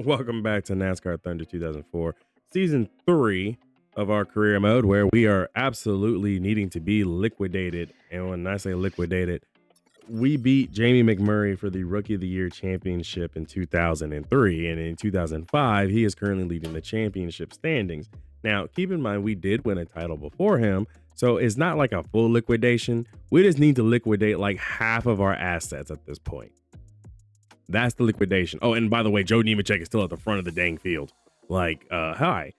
Welcome back to NASCAR Thunder 2004, season 3 of our career mode, where we are absolutely needing to be liquidated. And when I say liquidated, we beat Jamie McMurray for the Rookie of the Year championship in 2003. And in 2005, he is currently leading the championship standings. Now, keep in mind, we did win a title before him. So it's not like a full liquidation. We just need to liquidate like half of our assets at this point. That's the liquidation. Oh, and by the way, Joe Nemechek is still at the front of the dang field. Like, hi,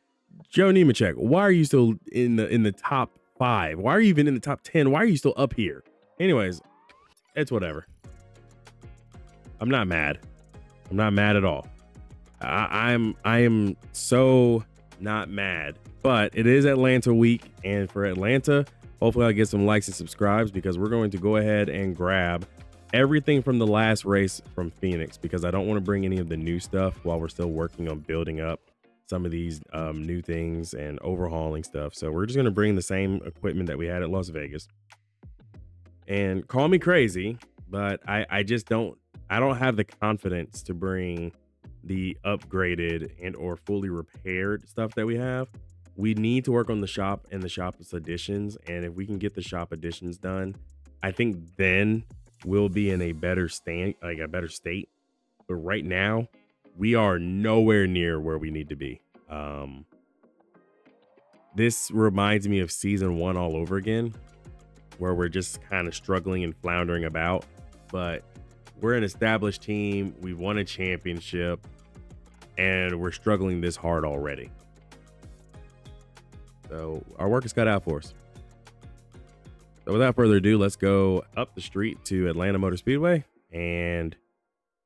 Joe Nemechek. Why are you still in the top 5? Why are you even in the top 10? Why are you still up here? Anyways, it's whatever. I'm not mad. I'm not mad at all. I am so not mad. But it is Atlanta week, and for Atlanta, hopefully I'll get some likes and subscribes because we're going to go ahead and grab everything from the last race from Phoenix, because I don't want to bring any of the new stuff while we're still working on building up some of these new things and overhauling stuff. So we're just going to bring the same equipment that we had at Las Vegas. And call me crazy, but I just don't have the confidence to bring the upgraded and or fully repaired stuff that we have. We need to work on the shop and the shop's additions, and if we can get the shop additions done, I think then we'll be in a better state. But right now, we are nowhere near where we need to be. This reminds me of season 1 all over again, where we're just kind of struggling and floundering about. But we're an established team. We won a championship, and we're struggling this hard already. So our work is cut out for us. So without further ado, let's go up the street to Atlanta Motor Speedway and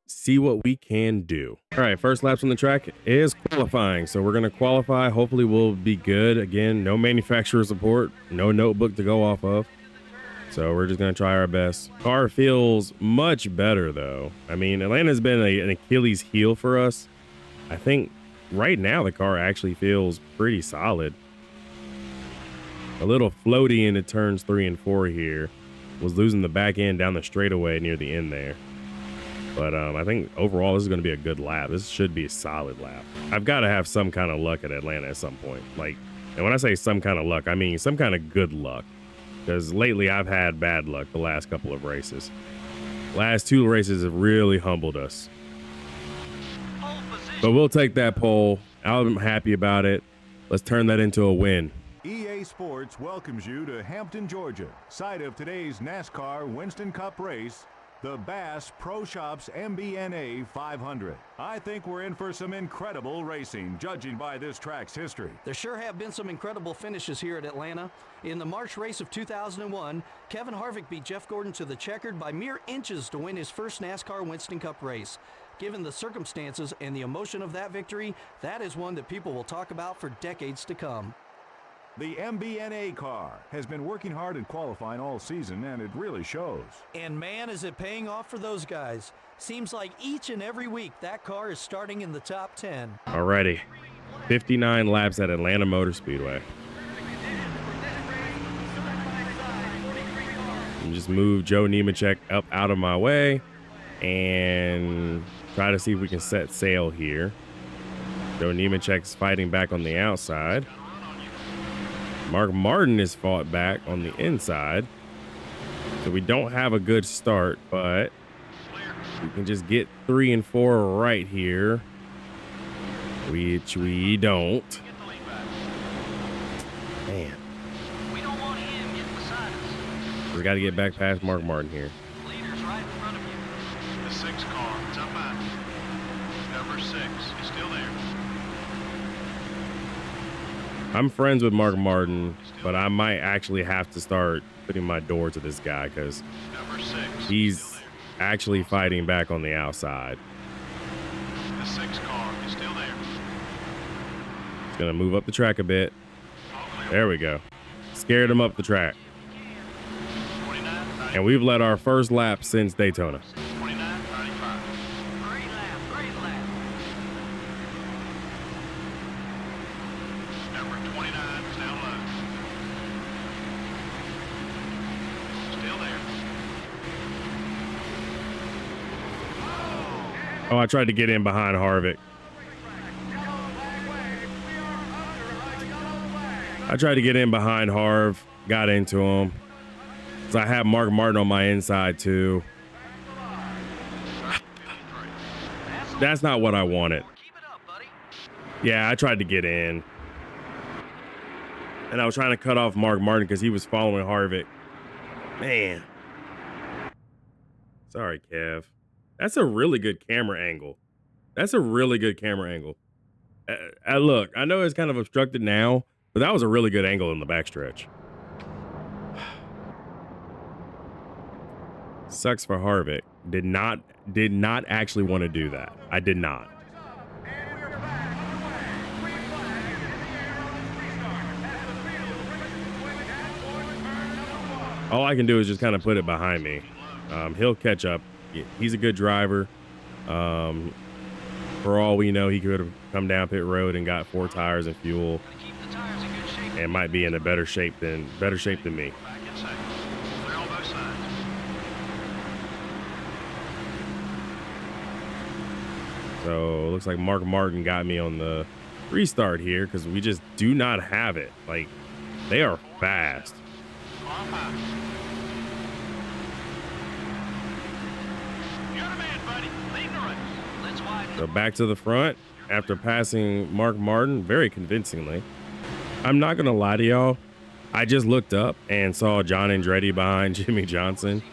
see what we can do. All right, first laps on the track is qualifying. So we're going to qualify. Hopefully we'll be good. Again, no manufacturer support, no notebook to go off of. So we're just going to try our best. Car feels much better though. I mean, Atlanta's been an Achilles heel for us. I think right now the car actually feels pretty solid. A little floaty into turns 3 and 4 here. Was losing the back end down the straightaway near the end there. But I think overall this is going to be a good lap. This should be a solid lap. I've got to have some kind of luck at Atlanta at some point. Like, and when I say some kind of luck, I mean some kind of good luck. Because lately I've had bad luck the last couple of races. Last 2 races have really humbled us. But we'll take that pole. I'm happy about it. Let's turn that into a win. EA Sports welcomes you to Hampton, Georgia, site of today's NASCAR Winston Cup race, the Bass Pro Shops MBNA 500. I think we're in for some incredible racing, judging by this track's history. There sure have been some incredible finishes here at Atlanta. In the March race of 2001, Kevin Harvick beat Jeff Gordon to the checkered by mere inches to win his first NASCAR Winston Cup race. Given the circumstances and the emotion of that victory, that is one that people will talk about for decades to come. The MBNA car has been working hard in qualifying all season, and it really shows. And man, is it paying off for those guys. Seems like each and every week that car is starting in the top 10. Alrighty, 59 laps at Atlanta Motor Speedway. And just move Joe Nemechek up out of my way and try to see if we can set sail here. Joe Nemechek's fighting back on the outside. Mark Martin is fought back on the inside. So we don't have a good start, but we can just get 3 and 4 right here, which we don't. Man. We got to get back past Mark Martin here. Leaders right in front of you. The 6 car, it's up high. Number 6 is still there. I'm friends with Mark Martin, but I might actually have to start putting my door to this guy because he's actually fighting back on the outside. The 6 car is still there. He's going to move up the track a bit. There we go. Scared him up the track. And we've led our first lap since Daytona. 29.95. Great lap, great lap. Number 29 is now low. Still there. Oh, I tried to get in behind Harvick. I tried to get in behind Harv, got into him. So I have Mark Martin on my inside too. That's not what I wanted. Yeah, I tried to get in. And I was trying to cut off Mark Martin because he was following Harvick. Man. Sorry, Kev. That's a really good camera angle. That's a really good camera angle. Look, I know it's kind of obstructed now, but that was a really good angle in the backstretch. Sucks for Harvick. Did not actually want to do that. I did not. All I can do is just kind of put it behind me. He'll catch up. He's a good driver. For all we know, he could have come down pit road and got 4 tires and fuel, and might be in a better shape than me. So looks like Mark Martin got me on the restart here because we just do not have it. Like, they are fast. So back to the front after passing Mark Martin very convincingly. I'm not going to lie to y'all. I just looked up and saw John Andretti behind Jimmy Johnson.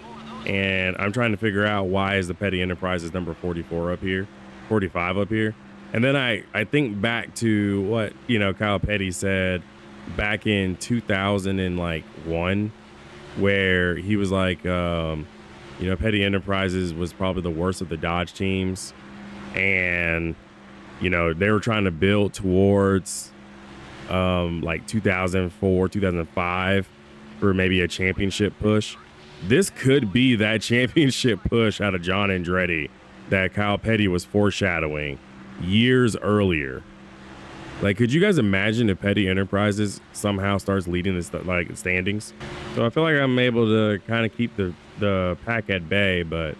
And I'm trying to figure out why is the Petty Enterprises number 44 up here, 45 up here. And then I think back to what, Kyle Petty said back in 2001, where he was like, Petty Enterprises was probably the worst of the Dodge teams. And, they were trying to build towards like 2004, 2005 for maybe a championship push. This could be that championship push out of John Andretti that Kyle Petty was foreshadowing years earlier. Like, could you guys imagine if Petty Enterprises somehow starts leading this standings? So I feel like I'm able to kind of keep the pack at bay, but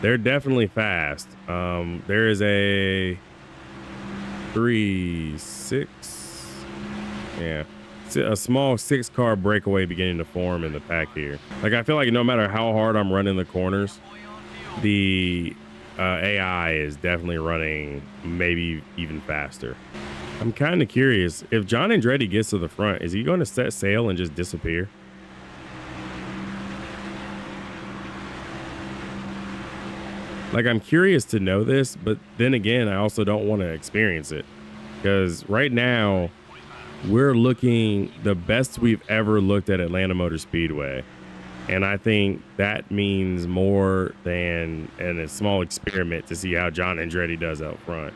they're definitely fast. There is a a small 6-car breakaway beginning to form in the pack here. Like, I feel like no matter how hard I'm running the corners, the AI is definitely running maybe even faster. I'm kind of curious, if John Andretti gets to the front, is he going to set sail and just disappear? Like, I'm curious to know this, but then again, I also don't want to experience it, because right now we're looking the best we've ever looked at Atlanta Motor Speedway. And I think that means more than a small experiment to see how John Andretti does out front,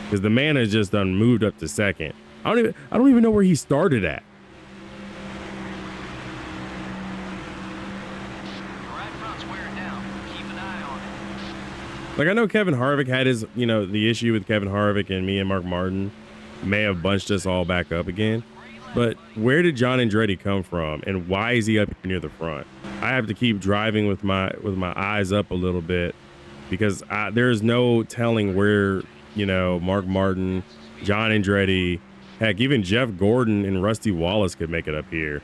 because the man has just done moved up to second. I don't even know where he started at. Like, I know Kevin Harvick had his, the issue with Kevin Harvick and me and Mark Martin may have bunched us all back up again. But where did John Andretti come from, and why is he up near the front? I have to keep driving with my eyes up a little bit, because there's no telling where, Mark Martin, John Andretti, heck, even Jeff Gordon and Rusty Wallace could make it up here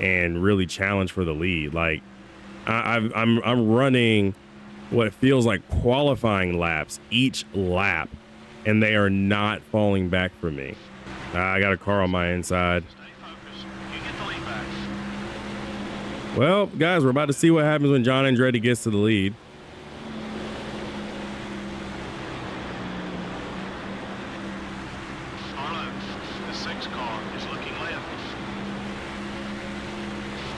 and really challenge for the lead. Like, I'm running what feels like qualifying laps each lap, and they are not falling back for me. I got a car on my inside. Well, guys, we're about to see what happens when John Andretti gets to the lead. Arlo, the 6 car is looking left.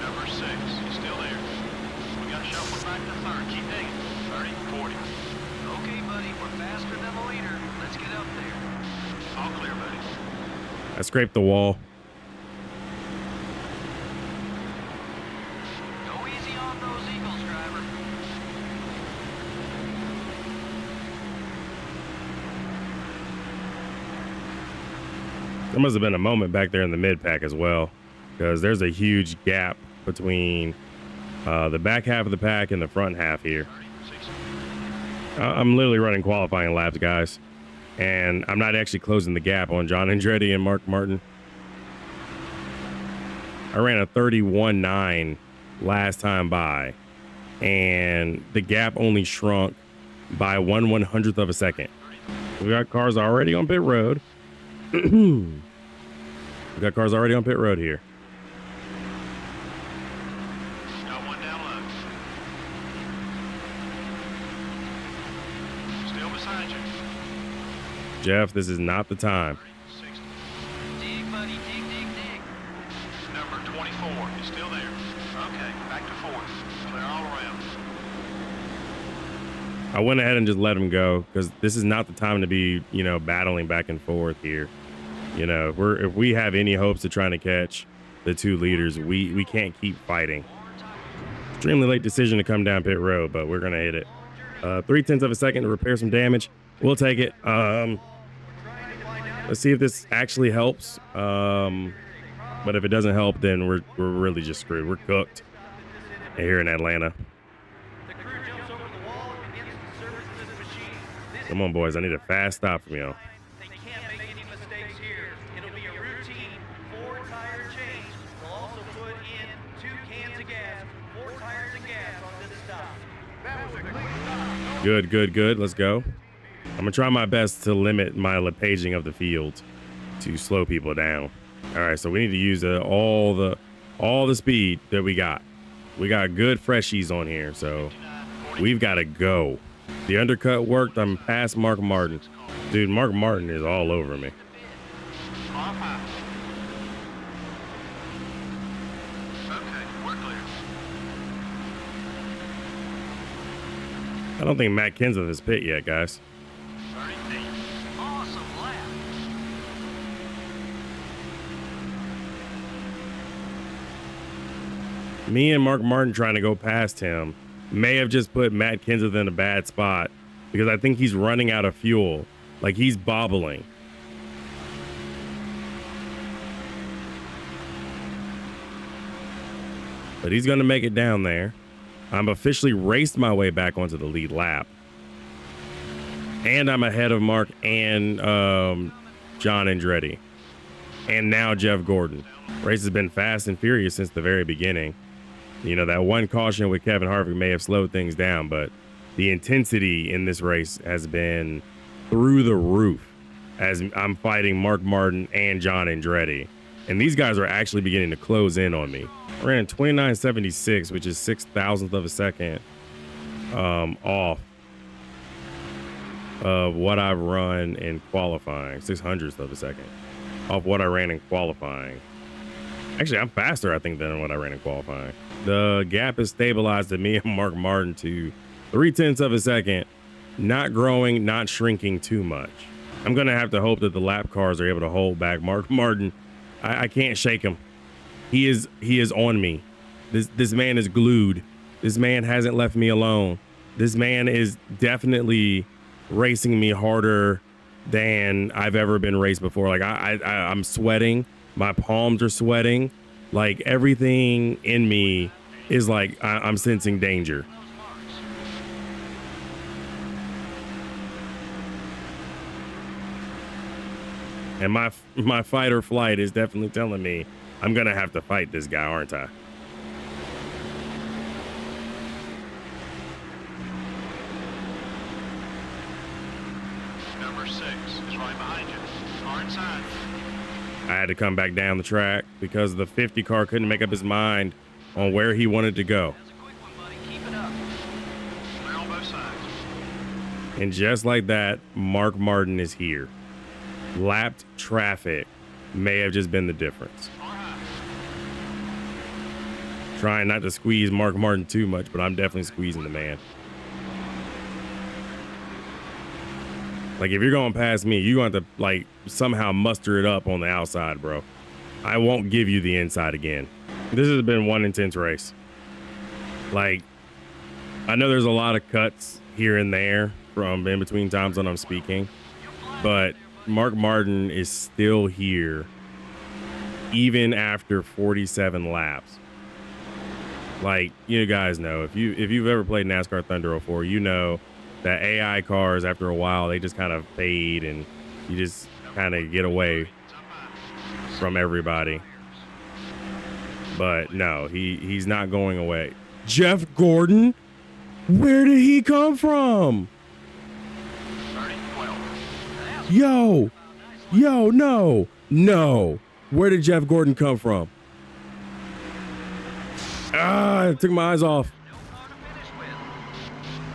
Number 6 is still there. We got to shuffle back to third. Keep digging. 30, 40. Okay, buddy, we're faster than the leader. Let's get up there. All clear, buddy. I scraped the wall. Go easy on those Eagles, driver. There must have been a moment back there in the mid pack as well, because there's a huge gap between the back half of the pack and the front half here. I'm literally running qualifying laps, guys, and I'm not actually closing the gap on John Andretti and Mark Martin. I ran a 31.9 last time by, and the gap only shrunk by 1/100th of a second. We got cars already on pit road. We got cars already on pit road here. Got one down low. Still beside you. Jeff, this is not the time. 60. Dig, buddy, dig. Number 24 is still there. Okay, back to fourth. Clear all around. I went ahead and just let him go because this is not the time to be, battling back and forth here. If we have any hopes of trying to catch the two leaders, we can't keep fighting. Extremely late decision to come down pit road, but we're gonna hit it. 0.3 of a second to repair some damage. We'll take it. Let's see if this actually helps. But if it doesn't help, then we're really just screwed. We're cooked here in Atlanta. Come on, boys. I need a fast stop from y'all. They can't make any mistakes here. It'll be a routine 4-tire change. They'll also put in 2 cans of gas, 4 tires of gas on this stop. That was a clean stop. Good. Let's go. I'm gonna try my best to limit my paging of the field to slow people down. All right, so we need to use all the speed that we got. We got good freshies on here, so we've got to go. The undercut worked. I'm past Mark Martin. Dude, Mark Martin is all over me. I don't think Matt Kenseth has pit yet, guys. Awesome lap. Me and Mark Martin trying to go past him may have just put Matt Kenseth in a bad spot because I think he's running out of fuel. Like he's bobbling. But he's going to make it down there. I'm officially raced my way back onto the lead lap. And I'm ahead of Mark and John Andretti. And now Jeff Gordon. Race has been fast and furious since the very beginning. That one caution with Kevin Harvick may have slowed things down, but the intensity in this race has been through the roof as I'm fighting Mark Martin and John Andretti. And these guys are actually beginning to close in on me. I ran 29.76, which is 6,000th of a second off of what I've run in qualifying, 600th of a second off what I ran in qualifying. Actually, I'm faster, I think, than what I ran in qualifying. The gap is stabilized to me and Mark Martin to 0.3 of a second, not growing, not shrinking too much. I'm going to have to hope that the lap cars are able to hold back Mark Martin. I can't shake him. He is on me. This man is glued. This man hasn't left me alone. This man is definitely racing me harder than I've ever been raced before. Like I'm sweating. My palms are sweating. Like everything in me is like I'm sensing danger. And my fight or flight is definitely telling me I'm gonna have to fight this guy, aren't I? Number 6 is right behind you. Far inside. I had to come back down the track because the 50 car couldn't make up his mind on where he wanted to go. That's a quick one, buddy. Keep it up. Clear on both sides. And just like that, Mark Martin is here. Lapped traffic may have just been the difference. Trying not to squeeze Mark Martin too much, but I'm definitely squeezing the man. Like if you're going past me, you're going to like somehow muster it up on the outside, bro. I won't give you the inside again. This has been one intense race. Like I know there's a lot of cuts here and there from in between times when I'm speaking, but Mark Martin is still here even after 47 laps. Like, you guys know, if you've ever played NASCAR Thunder before, you know that AI cars, after a while, they just kind of fade and you just kind of get away from everybody. But no, he's not going away. Jeff Gordon, where did he come from? 30-12. Yo, no. Where did Jeff Gordon come from? I took my eyes off. No car to finish with.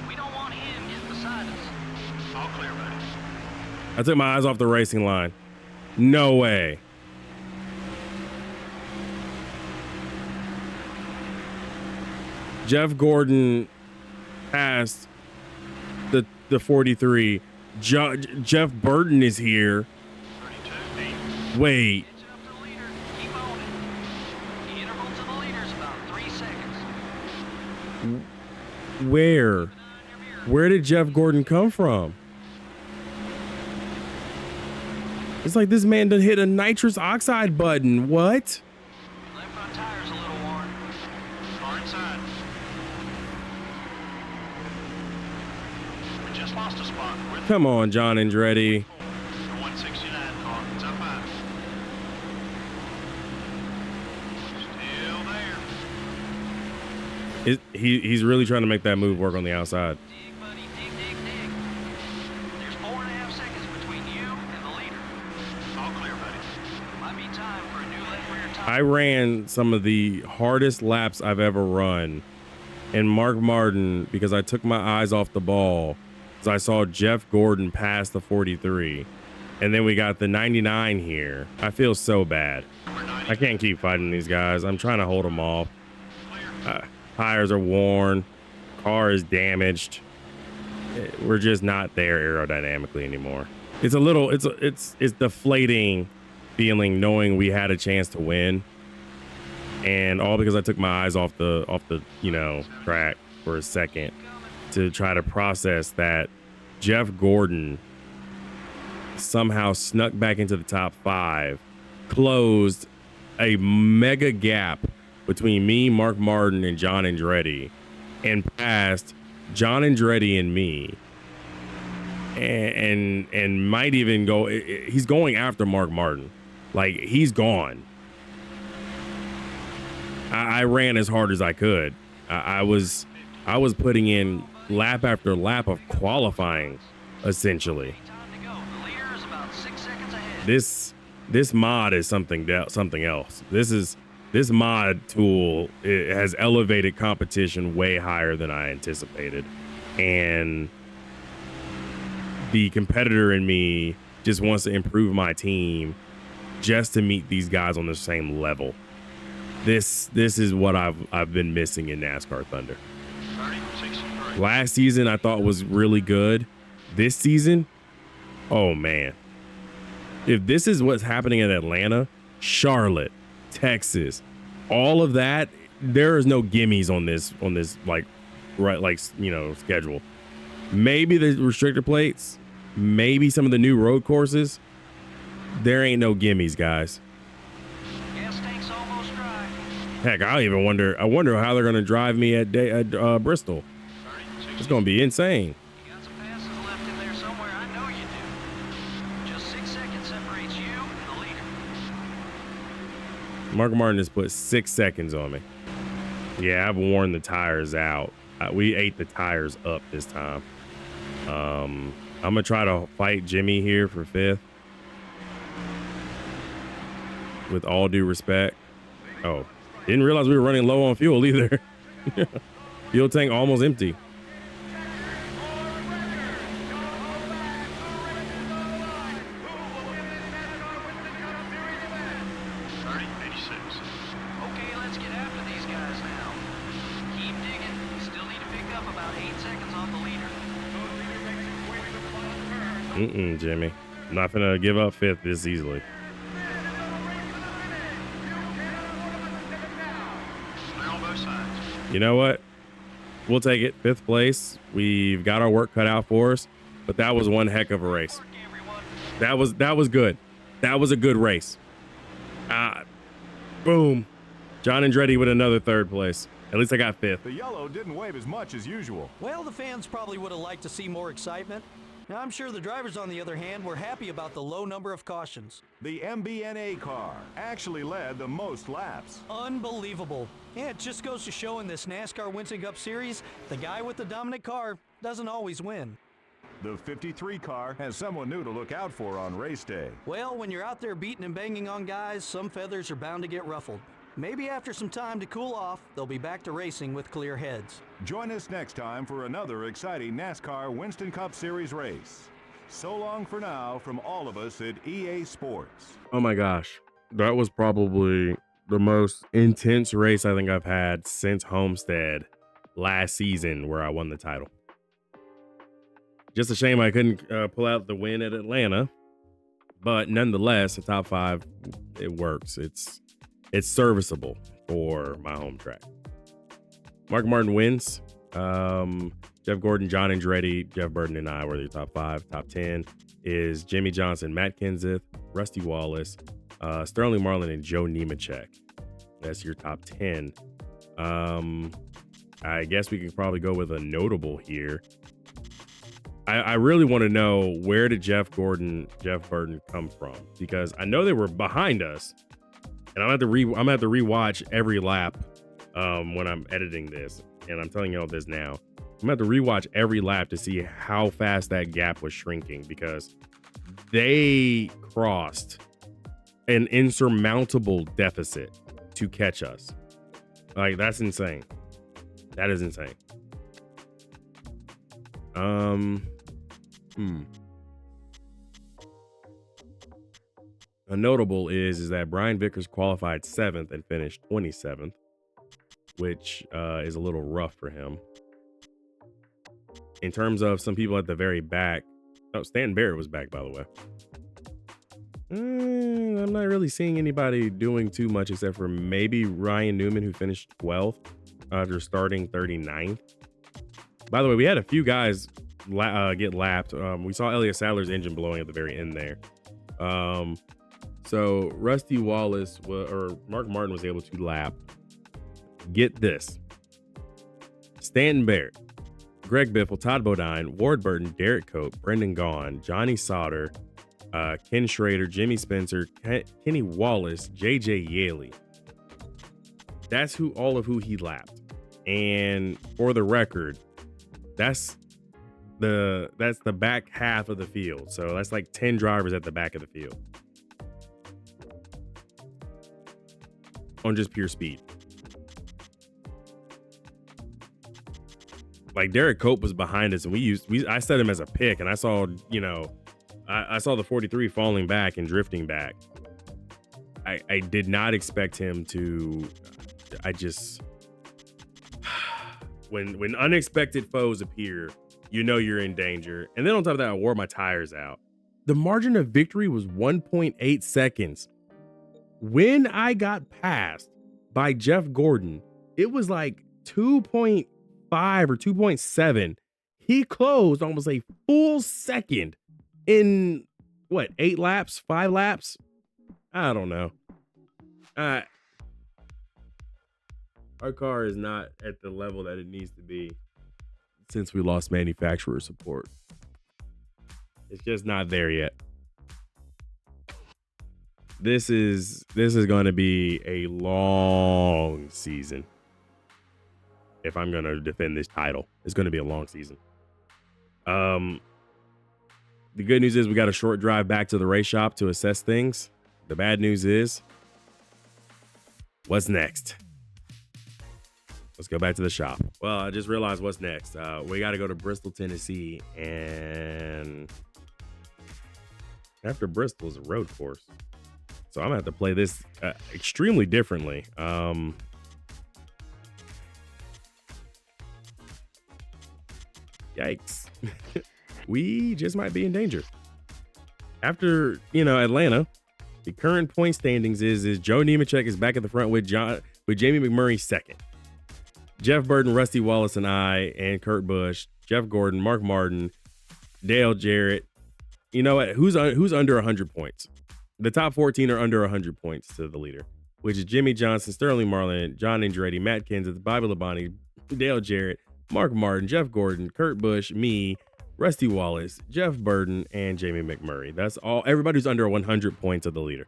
We don't want him getting beside us. All clear, buddy. I took my eyes off the racing line. No way. Jeff Gordon passed the 43. Jeff Burton is here. 32. Wait. Catch up to the leader. Keep on it. The interval to the leader is about 3 seconds. Where? Where did Jeff Gordon come from? It's like this man done hit a nitrous oxide button. What? Left front tire's a little worn. Far inside. We just lost a spot. We're Come on, John Andretti. the 169 car. It's up high. Still there. He's really trying to make that move work on the outside. Dig, buddy. Dig. There's 4.5 seconds between you and the leader. All clear, buddy. Might be time for a new left rear tire. I ran some of the hardest laps I've ever run in Mark Martin because I took my eyes off the ball. So I saw Jeff Gordon pass the 43. And then we got the 99 here. I feel so bad. I can't keep fighting these guys. I'm trying to hold them off. Tires are worn. Car is damaged. We're just not there aerodynamically anymore. It's a little, it's deflating feeling knowing we had a chance to win. And all because I took my eyes off the, track for a second to try to process that Jeff Gordon somehow snuck back into the top 5, closed a mega gap between me, Mark Martin, and John Andretti, and passed John Andretti and me, and might even go. He's going after Mark Martin, like he's gone. I ran as hard as I could. I was putting in lap after lap of qualifying, essentially. Time to go. The leader is about 6 seconds ahead. This mod is something else. This mod tool, it has elevated competition way higher than I anticipated, and the competitor in me just wants to improve my team just to meet these guys on the same level. This is what I've been missing in NASCAR Thunder. 30-63. Last season I thought was really good. This season, oh man. If this is what's happening in Atlanta, Charlotte, Texas, all of that, there is no gimmies on this schedule. Maybe the restrictor plates, maybe some of the new road courses. There ain't no gimmies, guys. Gas tank's almost dry. Heck, I wonder how they're gonna drive me at Bristol. 30-63. It's gonna be insane. You got some passes left in there somewhere. I know you do. Just 6 seconds separates you and the leader. Mark Martin has put 6 seconds on me. Yeah, I've worn the tires out. We ate the tires up this time. I'm gonna try to fight Jimmy here for 5th. With all due respect. Oh, didn't realize we were running low on fuel either. Fuel tank almost empty. 30-86. Okay, let's get after these guys now. Keep digging. Still need to pick up about 8 seconds on the leader. Jimmy. I'm not gonna give up 5th this easily. Clear on both sides. You know what? We'll take it. 5th place. We've got our work cut out for us, but that was one heck of a race. Work, everyone. That was good. That was a good race. Boom. John Andretti with another 3rd place. At least I got 5th. The yellow didn't wave as much as usual. Well, the fans probably would have liked to see more excitement. Now, I'm sure the drivers, on the other hand, were happy about the low number of cautions. The MBNA car actually led the most laps. Unbelievable. Yeah, it just goes to show in this NASCAR Winston Cup Series, the guy with the dominant car doesn't always win. The 53 car has someone new to look out for on race day. Well, when you're out there beating and banging on guys, some feathers are bound to get ruffled. Maybe after some time to cool off, they'll be back to racing with clear heads. Join us next time for another exciting NASCAR Winston Cup Series race. So long for now from all of us at EA Sports. Oh my gosh. That was probably the most intense race I think I've had since Homestead last season, where I won the title. Just a shame I couldn't pull out the win at Atlanta, but nonetheless, the top 5, it works. It's serviceable for my home track. Mark Martin wins. Jeff Gordon, John Andretti, Jeff Burton, and I were the top 5. Top 10 is Jimmy Johnson, Matt Kenseth, Rusty Wallace, Sterling Marlin, and Joe Nemechek. That's your top 10. I guess we could probably go with a notable here. I really want to know, where did Jeff Gordon, Jeff Burton come from? Because I know they were behind us, and I'm gonna have to rewatch every lap when I'm editing this, and I'm telling you all this now. I'm gonna have to rewatch every lap to see how fast that gap was shrinking, because they crossed an insurmountable deficit to catch us. Like, that's insane. That is insane. A notable is that Brian Vickers qualified 7th and finished 27th, which is a little rough for him. In terms of some people at the very back, Stanton Barrett was back, by the way. I'm not really seeing anybody doing too much except for maybe Ryan Newman, who finished 12th after starting 39th. By the way, we had a few guys get lapped. We saw Elliott Sadler's engine blowing at the very end there. So Rusty Wallace or Mark Martin was able to lap. Get this: Stanton Barrett, Greg Biffle, Todd Bodine, Ward Burton, Derek Cope, Brendan Gaughan, Johnny Sauter, Ken Schrader, Jimmy Spencer, Kenny Wallace, JJ Yaley. That's all of who he lapped. And for the record, that's the back half of the field. So that's like 10 drivers at the back of the field on just pure speed. Like, Derek Cope was behind us, and I set him as a pick, and I saw, I saw the 43 falling back and drifting back. I did not expect him to. When unexpected foes appear, you're in danger. And then on top of that, I wore my tires out. The margin of victory was 1.8 seconds. When I got passed by Jeff Gordon, it was like 2.5 or 2.7. He closed almost a full second in 8 laps, 5 laps? I don't know. Our car is not at the level that it needs to be since we lost manufacturer support. It's just not there yet. This is going to be a long season. If I'm going to defend this title, it's going to be a long season. The good news is we got a short drive back to the race shop to assess things. The bad news is, what's next? Let's go back to the shop. Well, I just realized what's next. We got to go to Bristol, Tennessee, and after Bristol is a road course. So I'm gonna have to play this extremely differently. Yikes. We just might be in danger. After, Atlanta, the current point standings is Joe Nemechek is back at the front with Jamie McMurray second. Jeff Burton, Rusty Wallace, and I, and Kurt Busch, Jeff Gordon, Mark Martin, Dale Jarrett. You know what? Who's under 100 points? The top 14 are under 100 points to the leader, which is Jimmy Johnson, Sterling Marlin, John Andretti, Matt Kenseth, Bobby Labonte, Dale Jarrett, Mark Martin, Jeff Gordon, Kurt Busch, me, Rusty Wallace, Jeff Burton, and Jamie McMurray. That's all. Everybody's under 100 points of the leader.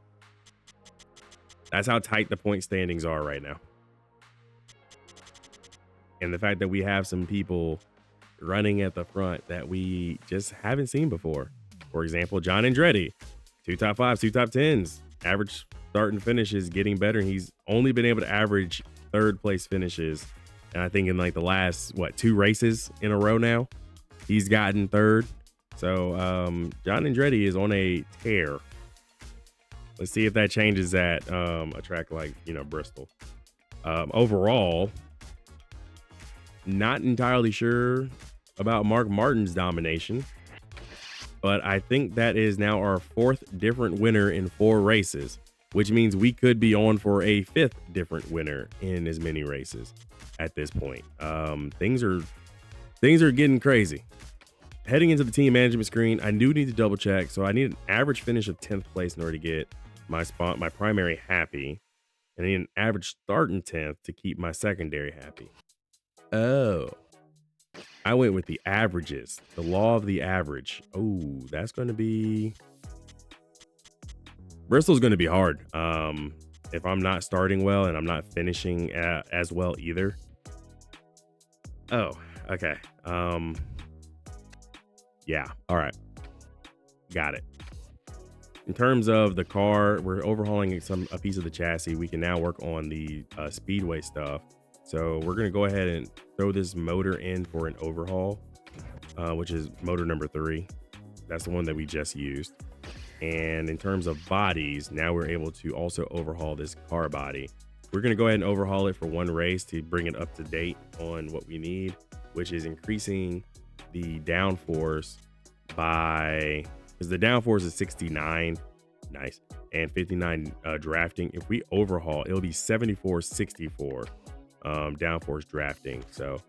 That's how tight the point standings are right now. And the fact that we have some people running at the front that we just haven't seen before. For example, John Andretti, 2 top 5s, 2 top 10s. Average start and finish is getting better. He's only been able to average 3rd place finishes. And I think in like the last, 2 races in a row now, he's gotten 3rd. So John Andretti is on a tear. Let's see if that changes at a track like, Bristol. Overall, not entirely sure about Mark Martin's domination, but I think that is now our 4th different winner in 4 races, which means we could be on for a 5th different winner in as many races at this point. Things are getting crazy. Heading into the team management screen, I do need to double check. So I need an average finish of 10th place in order to get my primary happy, and I need an average start in 10th to keep my secondary happy. Oh, I went with the averages, the law of the average. Oh, that's going to be, Bristol's going to be hard. If I'm not starting well and I'm not finishing as well either. Oh, okay. Yeah. All right. Got it. In terms of the car, we're overhauling a piece of the chassis. We can now work on the speedway stuff. So we're going to go ahead and throw this motor in for an overhaul, which is motor number 3. That's the one that we just used. And in terms of bodies, now we're able to also overhaul this car body. We're going to go ahead and overhaul it for 1 race to bring it up to date on what we need, which is increasing the downforce by, because the downforce is 69, nice, and 59 drafting. If we overhaul, it'll be 74-64 downforce drafting. So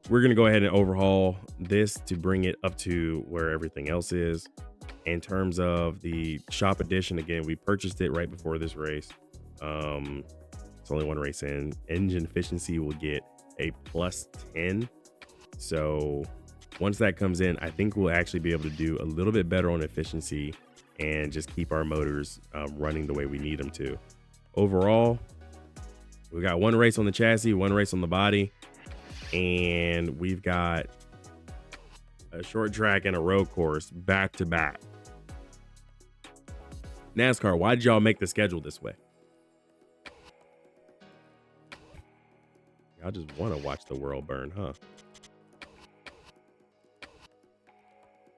we're going to go ahead and overhaul this to bring it up to where everything else is. In terms of the shop edition, again, we purchased it right before this race. It's only 1 race in. Engine efficiency will get a +10. So once that comes in, I think we'll actually be able to do a little bit better on efficiency and just keep our motors running the way we need them to. Overall, we got 1 race on the chassis, 1 race on the body, and we've got a short track and a road course back to back. NASCAR, why did y'all make the schedule this way? Y'all just want to watch the world burn, huh?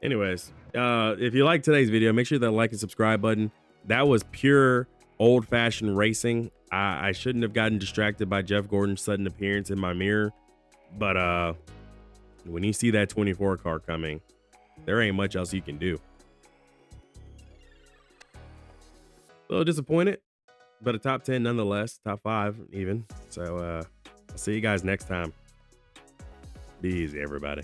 Anyways, if you like today's video, make sure that like and subscribe button. That was pure old-fashioned racing. I shouldn't have gotten distracted by Jeff Gordon's sudden appearance in my mirror, but when you see that 24 car coming, there ain't much else you can do. A little disappointed, but a top 10 nonetheless, top 5 even. So I'll see you guys next time. Be easy, everybody.